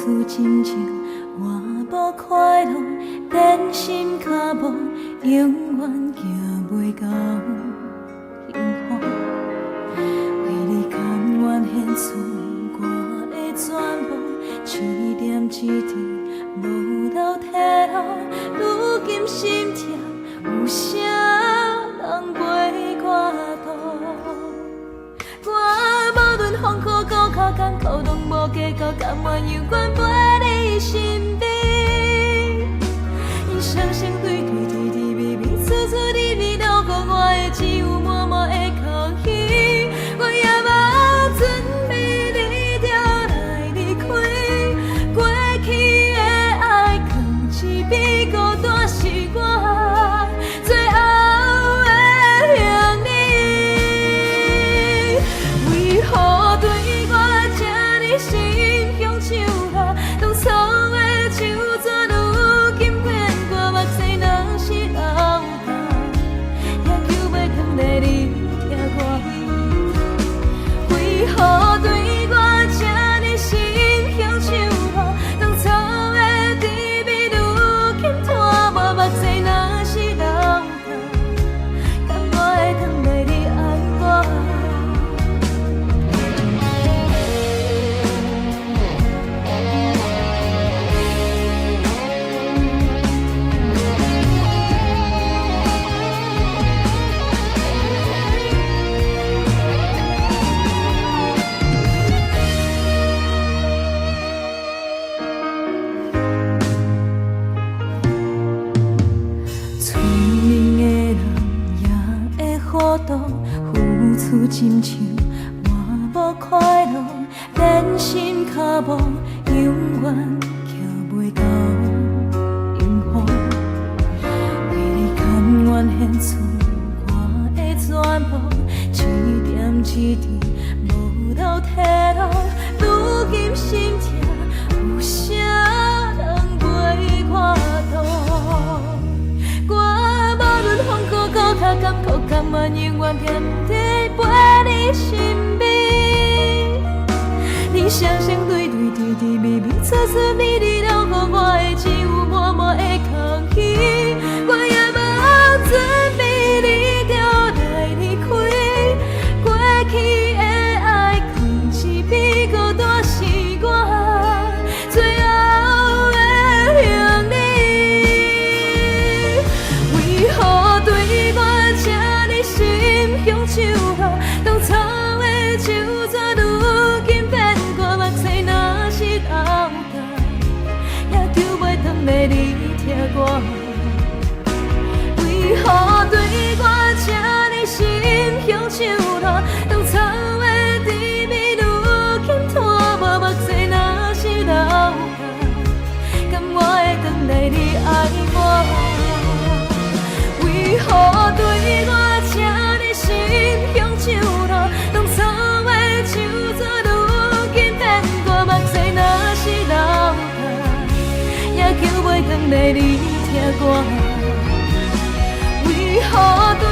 处真情，我无快乐，真心脚步，永远行袂到幸福。为你甘愿献出我的全部，一点一滴无留退路。如今心痛，有啥人陪我渡？我无论风雨高考艰苦，拢无计较，甘愿永远陪你身边。因双双对对，甜甜蜜蜜，处处离离，留给我的只有默默的空虚。我也无准备你就来离开，过去的爱藏一笔，孤单是我最后的行李。为何对我这呢心向手落？当初的手纸如今变过目屎，若是老大，也求袂通在你听我。为何对我这呢心向手落？当初的甜蜜如今拖无目屎，若是老大，敢我会通在你爱我？聪明的人也会糊涂，付出真情换无快乐，真心脚步永远行袂到幸福。为你甘愿献出我的全部，一点一滴无留退路。如今心痛，有啥人陪我渡？我无论风雨高考艰苦，甘愿永远踮伫陪你身边。你双双对对，甜甜蜜蜜，处处离离，留给我的只有默默的空虚。我也无准备你就来离开，过去的爱藏一笔，孤单是我最后的行李。为何对我这呢心向手落？当初的手纸如今变过目屎，若是老大，也求袂通在你听我。为何对我这呢心向手落？当初的甜蜜如今拖无目屎，若是老大，敢我会当来你爱我？为何对我这呢心向手落？当初的手纸如今变过目屎，若是老大，也求袂通在你听我。为何对